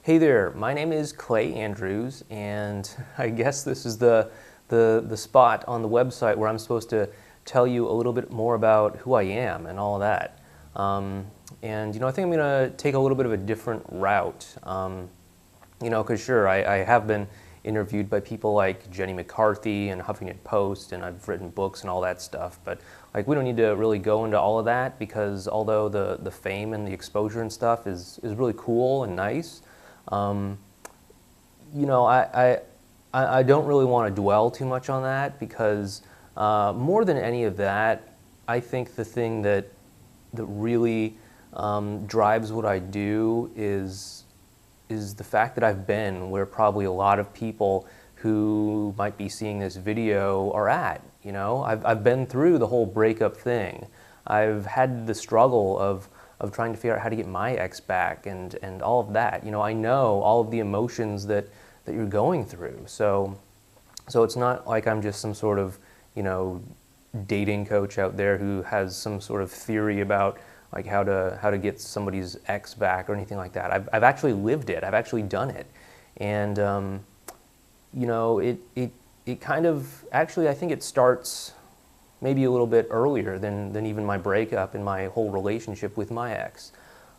Hey there, my name is Clay Andrews, and I guess this is the spot on the website where I'm supposed to tell you a little bit more about who I am and all that. I think I'm going to take a little bit of a different route. Because sure, I have been interviewed by people like Jenny McCarthy and Huffington Post, and I've written books and all that stuff, but like we don't need to really go into all of that because although the fame and the exposure and stuff is really cool and nice, um, I don't really want to dwell too much on that because more than any of that, I think the thing that really drives what I do is the fact that I've been where probably a lot of people who might be seeing this video are at. I've been through the whole breakup thing. I've had the struggle of trying to figure out how to get my ex back and all of that. I know all of the emotions that you're going through. So it's not like I'm just some sort of, dating coach out there who has some sort of theory about like how to get somebody's ex back or anything like that. I've actually lived it. I've actually done it. And it kind of actually I think it starts maybe a little bit earlier than even my breakup and my whole relationship with my ex.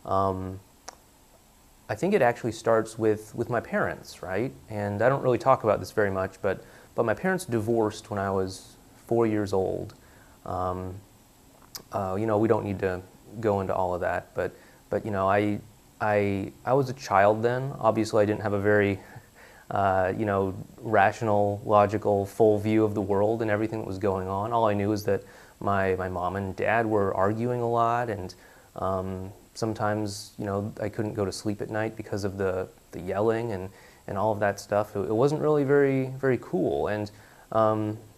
I think it actually starts with my parents, right? And I don't really talk about this very much, but my parents divorced when I was 4 years old. We don't need to go into all of that, but I was a child then. Obviously, I didn't have a very rational, logical, full view of the world and everything that was going on. All I knew is that my mom and dad were arguing a lot, and sometimes I couldn't go to sleep at night because of the yelling and all of that stuff. It wasn't really very cool, and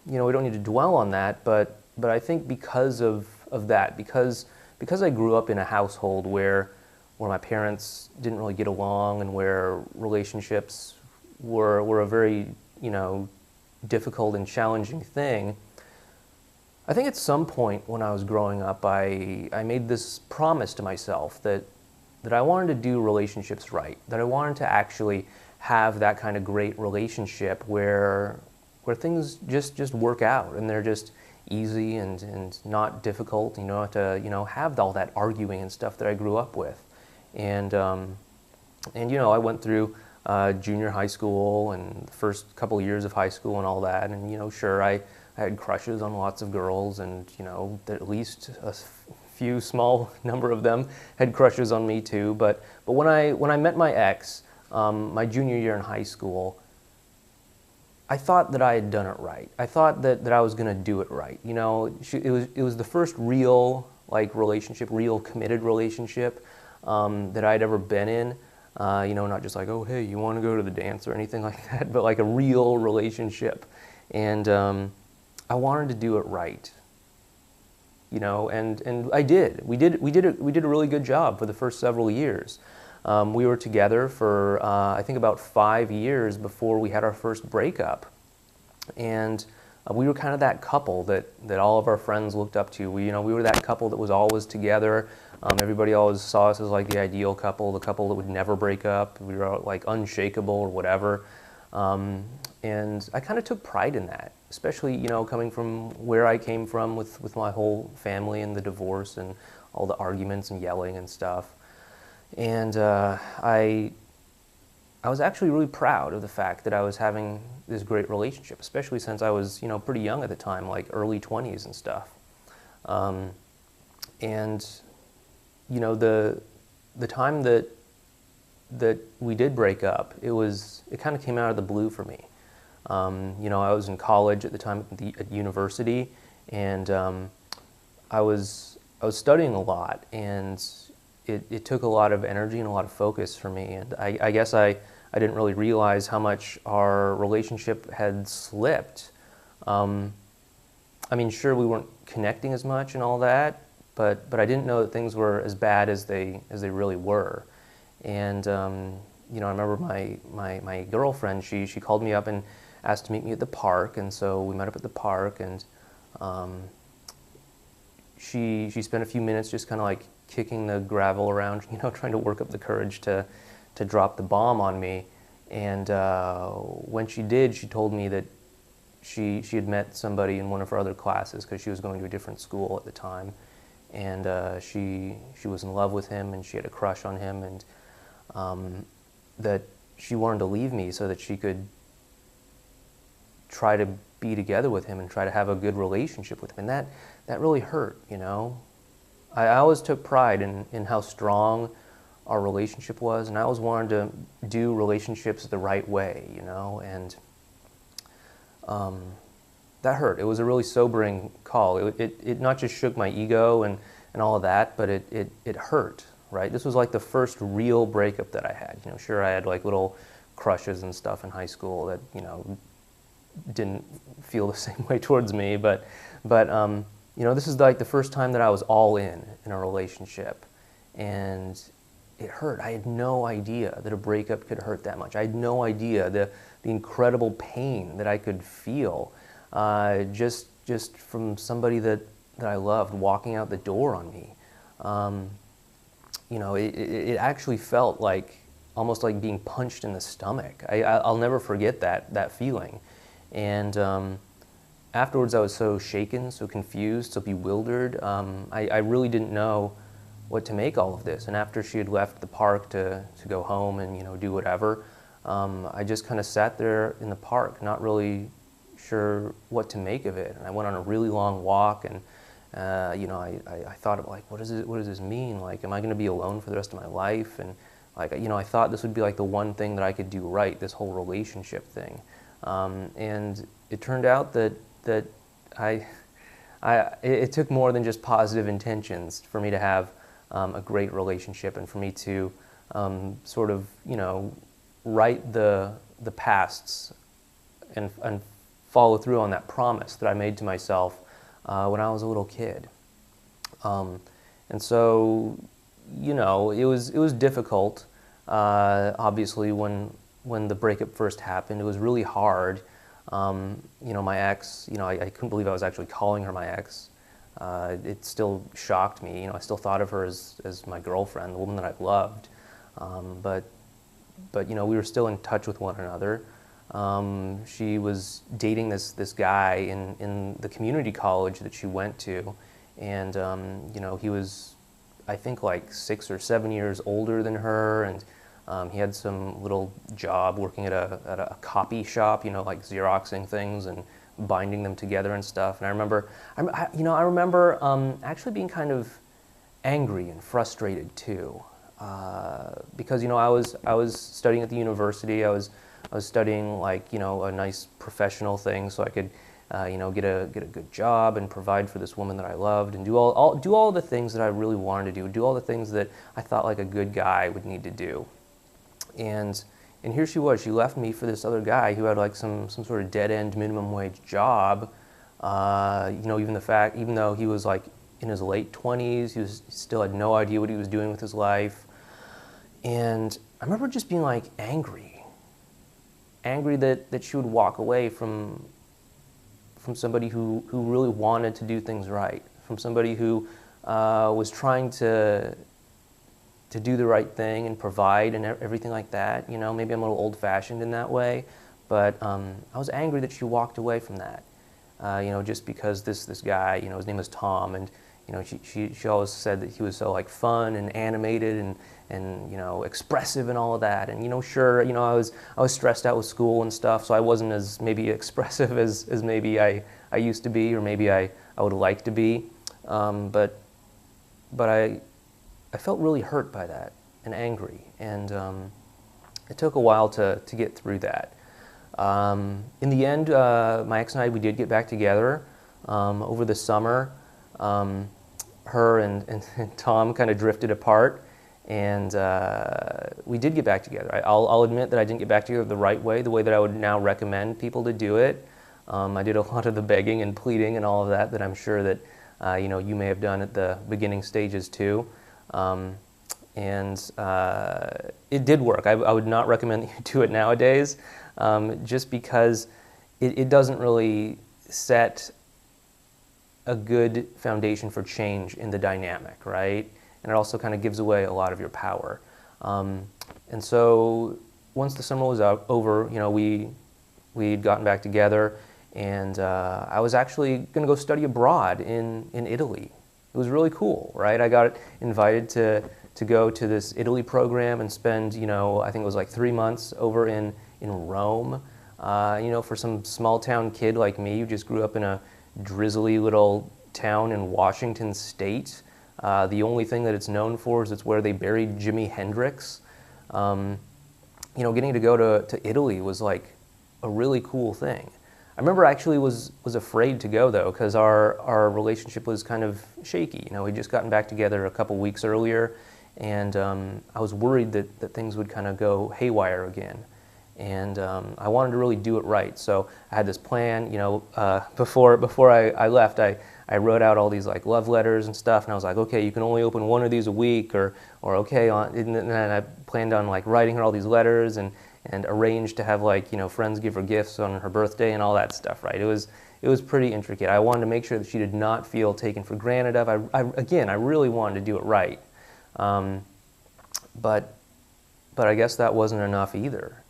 we don't need to dwell on that, but I think because of that, because I grew up in a household where my parents didn't really get along and where relationships were a very, difficult and challenging thing. I think at some point when I was growing up, I made this promise to myself that I wanted to do relationships right, that I wanted to actually have that kind of great relationship where things just work out and they're just easy and not difficult. You don't have to have all that arguing and stuff that I grew up with. And I went through junior high school and the first couple of years of high school and all that. And sure, I had crushes on lots of girls, and at least a few small number of them had crushes on me too. But when I met my ex, my junior year in high school, I thought that I had done it right. I thought that I was going to do it right. It was the first real relationship, real committed relationship that I'd ever been in. Not just like, oh, hey, you want to go to the dance or anything like that, but like a real relationship. And I wanted to do it right. And I did. We did a really good job for the first several years. We were together for I think about 5 years before we had our first breakup, and we were kind of that couple that all of our friends looked up to. We were that couple that was always together. Everybody always saw us as like the ideal couple, the couple that would never break up. We were like unshakable or whatever, and I kind of took pride in that, especially coming from where I came from with my whole family and the divorce and all the arguments and yelling and stuff. And I was actually really proud of the fact that I was having this great relationship, especially since I was, pretty young at the time, like early 20s and stuff. The time that we did break up, it kind of came out of the blue for me. I was in college at the time at university, and I was studying a lot, and it took a lot of energy and a lot of focus for me, and I guess I didn't really realize how much our relationship had slipped. Sure, we weren't connecting as much and all that, but I didn't know that things were as bad as they really were. And I remember my girlfriend, she called me up and asked to meet me at the park, and so we met up at the park, and she spent a few minutes just kind of like kicking the gravel around, trying to work up the courage to to drop the bomb on me. And when she did, she told me that she had met somebody in one of her other classes because she was going to a different school at the time, and she was in love with him and she had a crush on him, and that she wanted to leave me so that she could try to be together with him and try to have a good relationship with him. And that really hurt, you know. I always took pride in how strong our relationship was, and I always wanted to do relationships the right way, you know, and that hurt. It was a really sobering call. It not just shook my ego and all of that, but it hurt, right? This was like the first real breakup that I had. You know, sure, I had like little crushes and stuff in high school that, you know, didn't feel the same way towards me, but you know, this is like the first time that I was all in a relationship, and it hurt. I had no idea that a breakup could hurt that much. I had no idea the incredible pain that I could feel just from somebody that I loved walking out the door on me. You know, it actually felt like almost like being punched in the stomach. I'll never forget that feeling. And afterwards, I was so shaken, so confused, so bewildered. I really didn't know what to make all of this. And after she had left the park to go home and, you know, do whatever, I just kind of sat there in the park, not really sure what to make of it. And I went on a really long walk, and you know, I thought of like, what does this mean? Like, am I going to be alone for the rest of my life? And like, you know, I thought this would be like the one thing that I could do right, this whole relationship thing. And it turned out that it took more than just positive intentions for me to have a great relationship, and for me to sort of, you know, right the pasts and follow through on that promise that I made to myself when I was a little kid. And so, you know, it was difficult. Obviously, when the breakup first happened, it was really hard. You know, my ex, you know, I couldn't believe I was actually calling her my ex. It still shocked me. You know, I still thought of her as my girlfriend, the woman that I loved. But you know, we were still in touch with one another. She was dating this guy in the community college that she went to, and you know, he was, I think, like 6 or 7 years older than her, and he had some little job working at a copy shop, you know, like Xeroxing things and binding them together and stuff. And I remember, actually being kind of angry and frustrated too, because, you know, I was studying at the university. I was studying, like, you know, a nice professional thing so I could, you know, get a good job and provide for this woman that I loved, and do all the things that I really wanted to do all the things that I thought like a good guy would need to do. And here she was. She left me for this other guy who had like some sort of dead-end minimum wage job. You know, even though he was like in his late 20s, he still had no idea what he was doing with his life. And I remember just being like angry that she would walk away from somebody who really wanted to do things right, from somebody who was trying to do the right thing and provide and everything like that. You know, maybe I'm a little old-fashioned in that way, but I was angry that she walked away from that. You know, just because this guy, you know, his name was Tom, and you know, she always said that he was so like fun and animated and you know, expressive and all of that. And you know, sure, you know, I was stressed out with school and stuff, so I wasn't as maybe expressive as maybe I used to be, or maybe I would like to be. But I felt really hurt by that and angry, and it took a while to get through that. In the end, my ex and I, we did get back together over the summer. Her and Tom kind of drifted apart, and we did get back together. I'll admit that I didn't get back together the right way, the way that I would now recommend people to do it. I did a lot of the begging and pleading and all of that I'm sure that you know, you may have done at the beginning stages too. And it did work. I would not recommend that you do it nowadays, just because it doesn't really set a good foundation for change in the dynamic, right? And it also kind of gives away a lot of your power. And so once the summer was over, we'd gotten back together, and I was actually going to go study abroad in Italy. It was really cool, right? I got invited to go to this Italy program and spend, I think it was like 3 months over in Rome. For some small town kid like me who just grew up in a drizzly little town in Washington State. The only thing that it's known for is it's where they buried Jimi Hendrix. Getting to go to Italy was like a really cool thing. I remember I actually was afraid to go though, because our relationship was kind of shaky. We'd just gotten back together a couple weeks earlier, and I was worried that things would kind of go haywire again. And I wanted to really do it right. So I had this plan, before I left, I wrote out all these like love letters and stuff, and I was like, okay, you can only open one of these a week, or okay, and then I planned on like writing her all these letters and arranged to have like, friends give her gifts on her birthday and all that stuff, right? It was pretty intricate. I wanted to make sure that she did not feel taken for granted of. I really wanted to do it right. But I guess that wasn't enough either,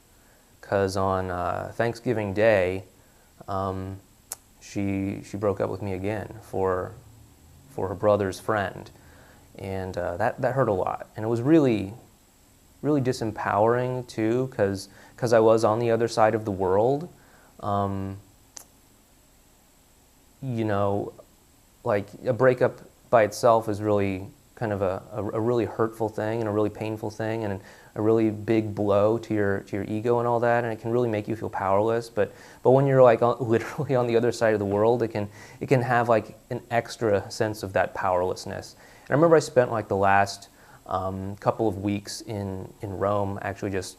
because on Thanksgiving Day, she broke up with me again for her brother's friend, and that hurt a lot, and it was really disempowering too, because I was on the other side of the world. Like a breakup by itself is really kind of a really hurtful thing and a really painful thing and a really big blow to your ego and all that, and it can really make you feel powerless. But when you're like literally on the other side of the world, it can have like an extra sense of that powerlessness. And I remember I spent like the last couple of weeks in Rome, actually just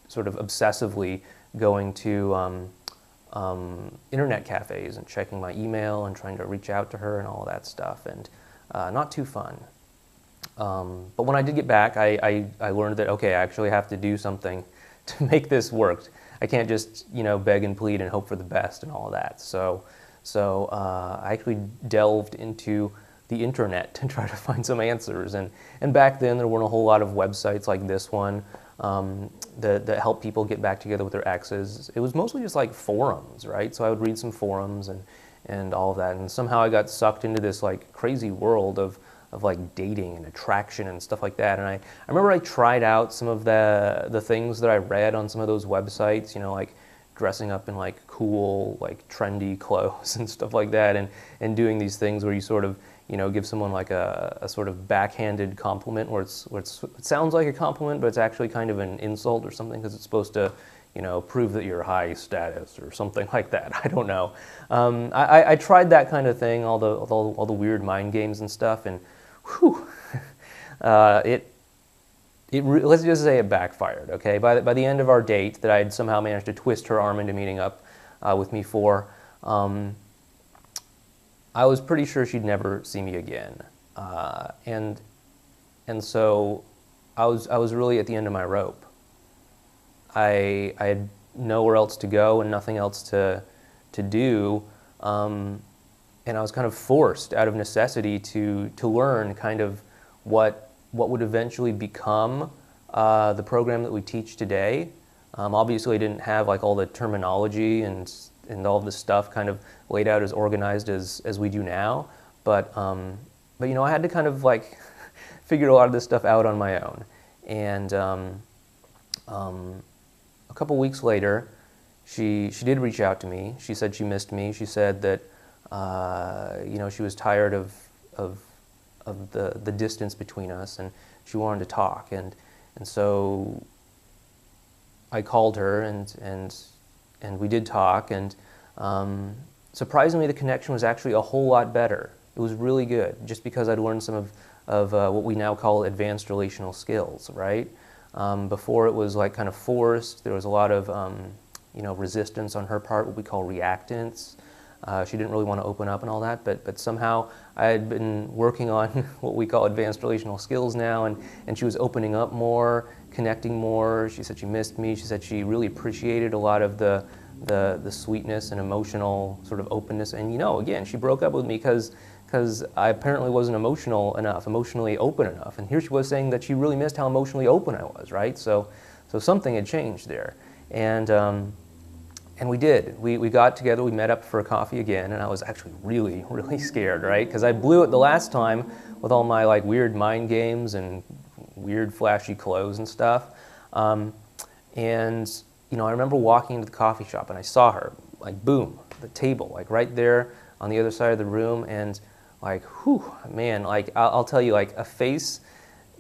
sort of obsessively going to internet cafes and checking my email and trying to reach out to her and all that stuff, and not too fun. But when I did get back, I learned that, okay, I actually have to do something to make this work. I can't just beg and plead and hope for the best and all of that. So I actually delved into the internet to try to find some answers. And back then there weren't a whole lot of websites like this one that help people get back together with their exes. It was mostly just like forums, right? So I would read some forums and all of that, and somehow I got sucked into this like crazy world of like dating and attraction and stuff like that. And I remember I tried out some of the things that I read on some of those websites, like dressing up in like cool, like trendy clothes and stuff like that, and doing these things where you sort of give someone like a sort of backhanded compliment where it sounds like a compliment, but it's actually kind of an insult or something, because it's supposed to prove that you're high status or something like that. I don't know. I tried that kind of thing, all the weird mind games and stuff, and whew, let's just say it backfired. Okay, by the end of our date, that I had somehow managed to twist her arm into meeting up with me for, I was pretty sure she'd never see me again, and so I was really at the end of my rope. I had nowhere else to go and nothing else to do, and I was kind of forced out of necessity to learn kind of what would eventually become the program that we teach today. Obviously, I didn't have like all the terminology and all of this stuff kind of laid out as organized as we do now, but I had to kind of like figure a lot of this stuff out on my own. And a couple weeks later, she did reach out to me. She said she missed me. She said that she was tired of the distance between us, and she wanted to talk. And so I called her, and we did talk, and surprisingly, the connection was actually a whole lot better. It was really good, just because I'd learned some of what we now call advanced relational skills, right? Before it was like kind of forced. There was a lot of resistance on her part, what we call reactance. She didn't really want to open up and all that, but somehow I had been working on what we call advanced relational skills now, and she was opening up more, connecting more. She said she missed me. She said she really appreciated a lot of the sweetness and emotional sort of openness. And again, she broke up with me because because I apparently wasn't emotional enough, emotionally open enough. And here she was saying that she really missed how emotionally open I was, right? So something had changed there. And we did. We got together, we met up for a coffee again, and I was actually really, really scared, right? Because I blew it the last time with all my like weird mind games and weird flashy clothes and stuff. And you know, I remember walking into the coffee shop and I saw her, like boom, the table, like right there on the other side of the room, and like, whew, man, like I'll tell you, like a face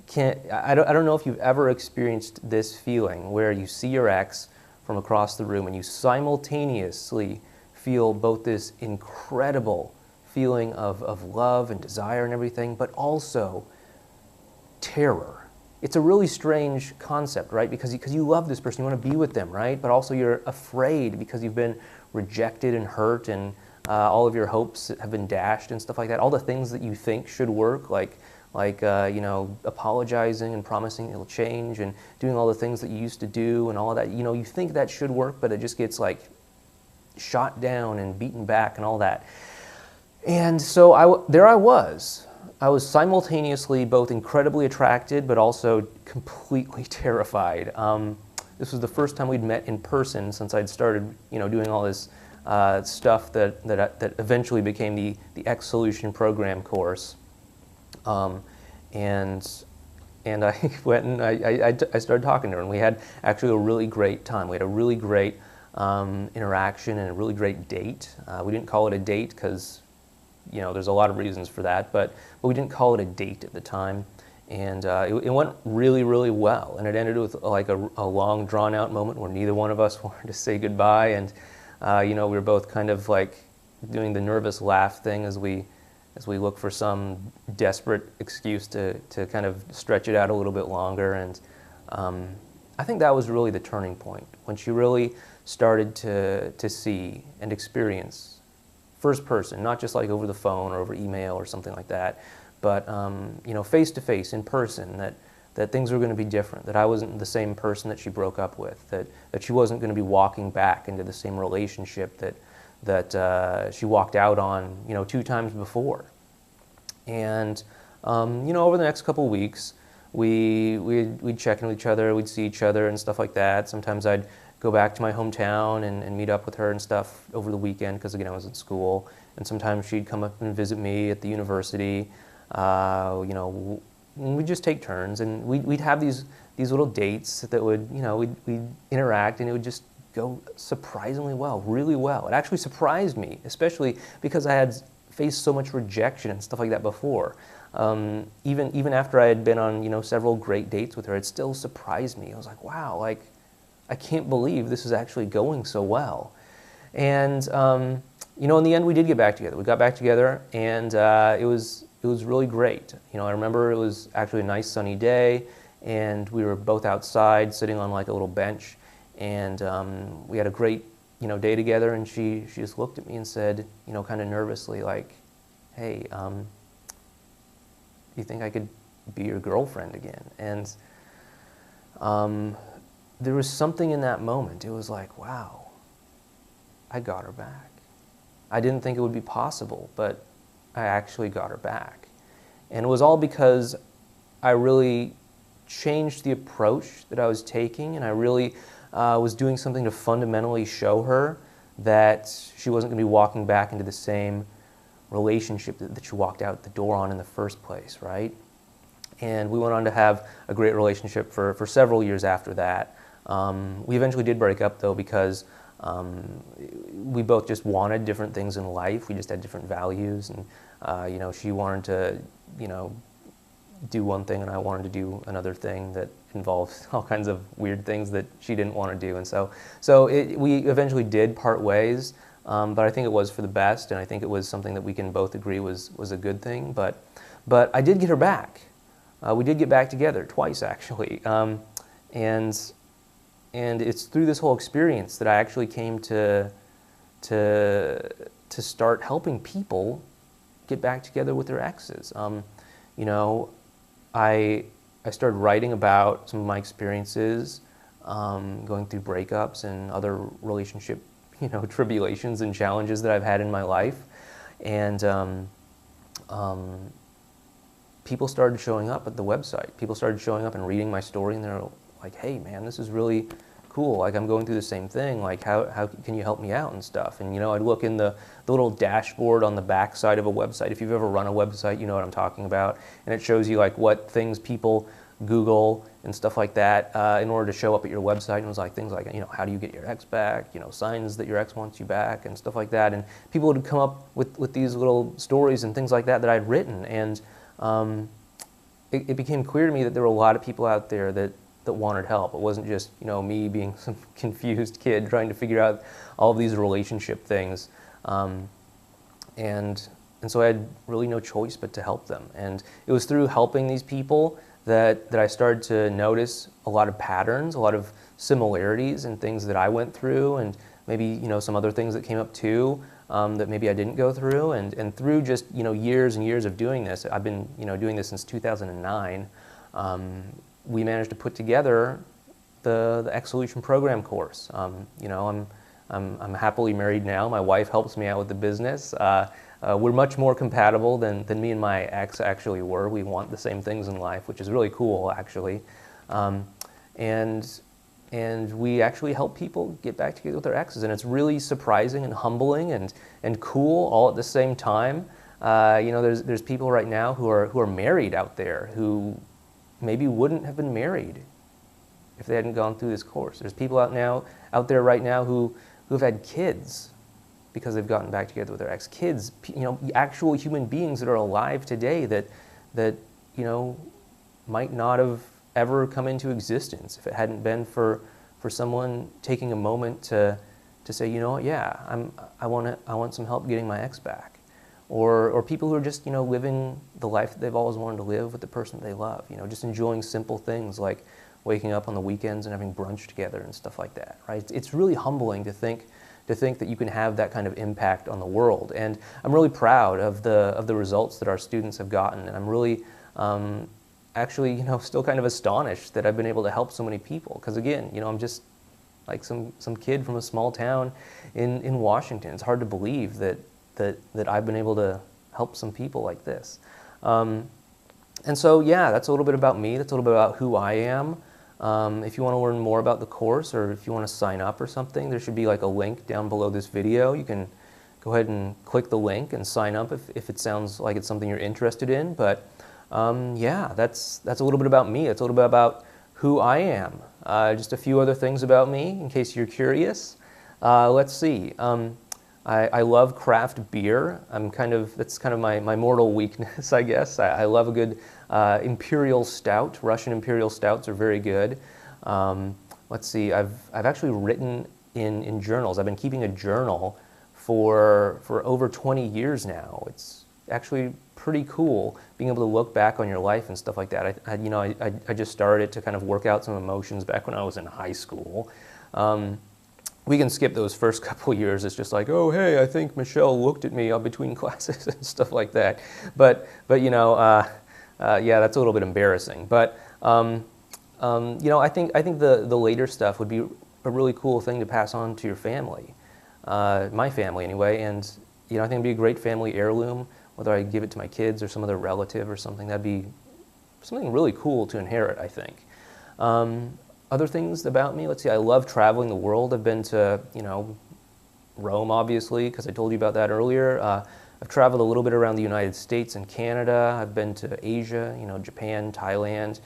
can't, I don't know if you've ever experienced this feeling where you see your ex from across the room and you simultaneously feel both this incredible feeling of love and desire and everything, but also terror. It's a really strange concept, right? Because you love this person, you want to be with them, right? But also you're afraid because you've been rejected and hurt, and all of your hopes have been dashed and stuff like that. All the things that you think should work, like you know, apologizing and promising it'll change and doing all the things that you used to do and all of that. You know, you think that should work, but it just gets like shot down and beaten back and all that. And so there I was. I was simultaneously both incredibly attracted, but also completely terrified. This was the first time we'd met in person since I'd started, you know, doing all this stuff that eventually became the X Solution program course. And I went and I started talking to her, and we had actually a really great time. We had a really great interaction and a really great date. We didn't call it a date because, you know, there's a lot of reasons for that, but we didn't call it a date at the time. And it went really, really well. And it ended with like a long, drawn-out moment where neither one of us wanted to say goodbye. And you know, we were both kind of like doing the nervous laugh thing as we look for some desperate excuse to kind of stretch it out a little bit longer. And I think that was really the turning point, when she really started to see and experience first person, not just like over the phone or over email or something like that, but you know, face to face, in person, that things were going to be different, that I wasn't the same person that she broke up with, that she wasn't going to be walking back into the same relationship that she walked out on, you know, 2 times before. And you know, over the next couple of weeks, we'd check in with each other, we'd see each other and stuff like that. Sometimes I'd go back to my hometown and meet up with her and stuff over the weekend, because again, I was at school. And sometimes she'd come up and visit me at the university. You know, we'd just take turns, and we'd have these little dates that would, you know, we'd interact, and it would just go surprisingly well, really well. It actually surprised me, especially because I had faced so much rejection and stuff like that before. Even after I had been on, you know, several great dates with her, it still surprised me. I was like, wow, like, I can't believe this is actually going so well. And you know, in the end, we did get back together. We got back together, and it was really great. You know, I remember it was actually a nice sunny day, and we were both outside sitting on like a little bench, and we had a great, you know, day together. And she just looked at me and said, you know, kind of nervously, like, hey, you think I could be your girlfriend again? And there was something in that moment. It was like, wow, I got her back. I didn't think it would be possible, but I actually got her back. And it was all because I really changed the approach that I was taking, and I really was doing something to fundamentally show her that she wasn't going to be walking back into the same relationship that she walked out the door on in the first place, right? And we went on to have a great relationship for several years after that. We eventually did break up, though, because we both just wanted different things in life. We just had different values, and you know, she wanted to, you know, do one thing, and I wanted to do another thing that involved all kinds of weird things that she didn't want to do. And so we eventually did part ways, but I think it was for the best, and I think it was something that we can both agree was a good thing. But I did get her back. We did get back together twice, actually, and it's through this whole experience that I actually came to start helping people get back together with their exes. You know, I started writing about some of my experiences going through breakups and other relationship, you know, tribulations and challenges that I've had in my life. And people started showing up at the website. People started showing up and reading my story, and they're like, hey man, this is really cool. Like, I'm going through the same thing. Like, how can you help me out and stuff? And, you know, I'd look in the little dashboard on the back side of a website. If you've ever run a website, you know what I'm talking about. And it shows you like what things people Google and stuff like that in order to show up at your website. And it was like things like, you know, how do you get your ex back? You know, signs that your ex wants you back and stuff like that. And people would come up with these little stories and things like that that I'd written. And it became clear to me that there were a lot of people out there that wanted help. It wasn't just, you know, me being some confused kid trying to figure out all of these relationship things. And so I had really no choice but to help them. And it was through helping these people that I started to notice a lot of patterns, a lot of similarities in things that I went through, and maybe, you know, some other things that came up too that maybe I didn't go through. And through just, you know, years and years of doing this, I've been, you know, doing this since 2009, we managed to put together the X Solution Program course. You know, I'm happily married now. My wife helps me out with the business. We're much more compatible than me and my ex actually were. We want the same things in life, which is really cool, actually. And we actually help people get back together with their exes, and it's really surprising and humbling and cool all at the same time. You know, there's people right now who are married out there who maybe wouldn't have been married if they hadn't gone through this course. There's people out there right now who've had kids because they've gotten back together with their ex-kids, you know, actual human beings that are alive today that you know, might not have ever come into existence if it hadn't been for someone taking a moment to say, you know what, yeah, I want some help getting my ex back. Or people who are just, you know, living the life that they've always wanted to live with the person they love, you know, just enjoying simple things like waking up on the weekends and having brunch together and stuff like that, right? It's really humbling to think that you can have that kind of impact on the world. And I'm really proud of the results that our students have gotten, and I'm really actually, you know, still kind of astonished that I've been able to help so many people. Because again, you know, I'm just like some kid from a small town in Washington. It's hard to believe that I've been able to help some people like this. And so, yeah, that's a little bit about me. That's a little bit about who I am. If you want to learn more about the course, or if you want to sign up or something, there should be like a link down below this video. You can go ahead and click the link and sign up if it sounds like it's something you're interested in. But yeah, that's a little bit about me. It's a little bit about who I am. Just a few other things about me in case you're curious. Let's see. I love craft beer. That's kind of my mortal weakness, I guess. I love a good imperial stout. Russian imperial stouts are very good. Let's see. I've actually written in journals. I've been keeping a journal for over 20 years now. It's actually pretty cool being able to look back on your life and stuff like that. I just started to kind of work out some emotions back when I was in high school. We can skip those first couple of years. It's just like, oh, hey, I think Michelle looked at me between classes and stuff like that. But you know, yeah, that's a little bit embarrassing. But you know, I think the later stuff would be a really cool thing to pass on to your family, my family anyway. And you know, I think it'd be a great family heirloom, whether I give it to my kids or some other relative or something. That'd be something really cool to inherit, I think. Other things about me, let's see, I love traveling the world. I've been to, you know, Rome, obviously, because I told you about that earlier. I've traveled a little bit around the United States and Canada. I've been to Asia, you know, Japan, Thailand,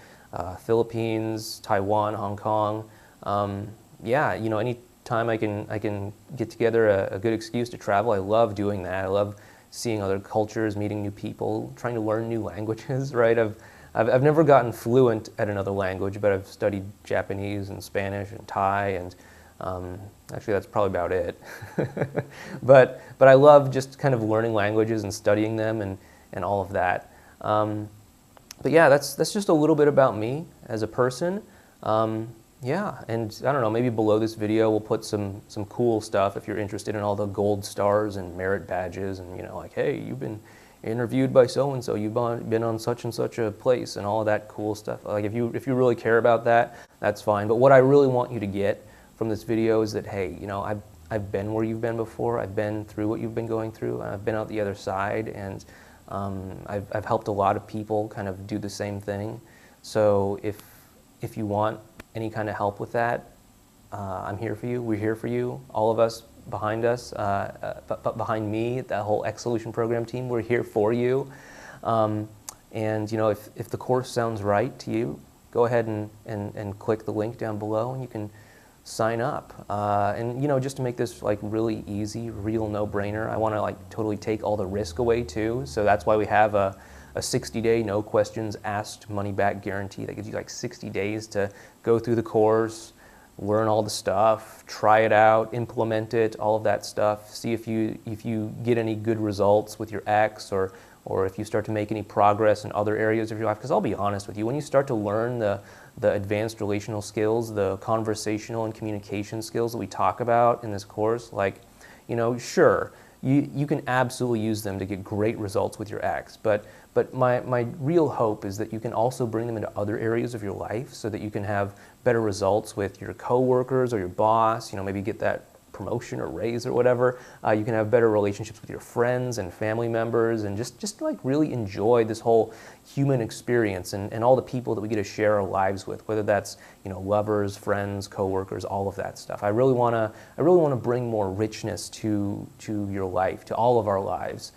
Philippines, Taiwan, Hong Kong. Yeah, you know, any time I can get together a good excuse to travel, I love doing that. I love seeing other cultures, meeting new people, trying to learn new languages, right? I've never gotten fluent at another language, but I've studied Japanese and Spanish and Thai, and actually that's probably about it. but I love just kind of learning languages and studying them and all of that. But yeah, that's just a little bit about me as a person. Yeah, and I don't know, maybe below this video we'll put some cool stuff if you're interested in all the gold stars and merit badges, and you know, like, hey, you've been interviewed by so-and-so, you've been on such and such a place, and all of that cool stuff. Like, if you really care about that, that's fine. But what I really want you to get from this video is that, hey, you know, I've been where you've been before. I've been through what you've been going through. I've been out the other side, and I've helped a lot of people kind of do the same thing. So if you want any kind of help with that, I'm here for you. We're here for you. All of us behind us, but behind me, the whole X Solution program team, we're here for you. And you know, if the course sounds right to you, go ahead and click the link down below, and you can sign up. And you know, just to make this like really easy, real no-brainer, I want to like totally take all the risk away too. So that's why we have a 60-day no questions asked money back guarantee that gives you like 60 days to go through the course, learn all the stuff, try it out, implement it, all of that stuff. See if you get any good results with your ex, or if you start to make any progress in other areas of your life. Because I'll be honest with you, when you start to learn the advanced relational skills, the conversational and communication skills that we talk about in this course, like, you know, sure, you can absolutely use them to get great results with your ex, but my real hope is that you can also bring them into other areas of your life so that you can have better results with your coworkers or your boss, you know, maybe get that promotion or raise or whatever. You can have better relationships with your friends and family members, and just like really enjoy this whole human experience and all the people that we get to share our lives with, whether that's, you know, lovers, friends, coworkers, all of that stuff. I really want to bring more richness to your life, to all of our lives.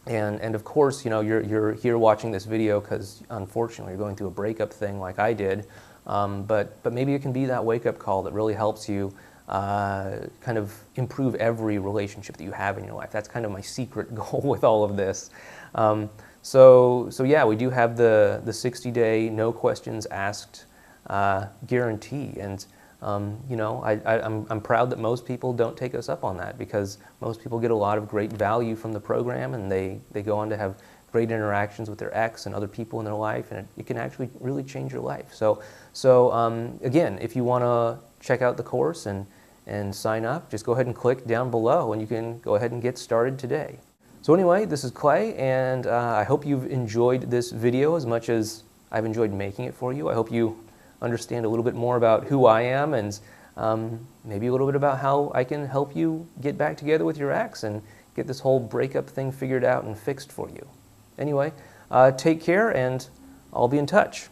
And of course, you know, you're here watching this video because unfortunately you're going through a breakup thing like I did. But maybe it can be that wake-up call that really helps you kind of improve every relationship that you have in your life. That's kind of my secret goal with all of this. So yeah, we do have the 60-day no questions asked guarantee, and you know, I'm proud that most people don't take us up on that, because most people get a lot of great value from the program, and they go on to have great interactions with their ex and other people in their life, and it can actually really change your life. So again, if you want to check out the course and sign up, just go ahead and click down below, and you can go ahead and get started today. So anyway, this is Clay, and I hope you've enjoyed this video as much as I've enjoyed making it for you. I hope you understand a little bit more about who I am, and maybe a little bit about how I can help you get back together with your ex and get this whole breakup thing figured out and fixed for you. Anyway, take care, and I'll be in touch.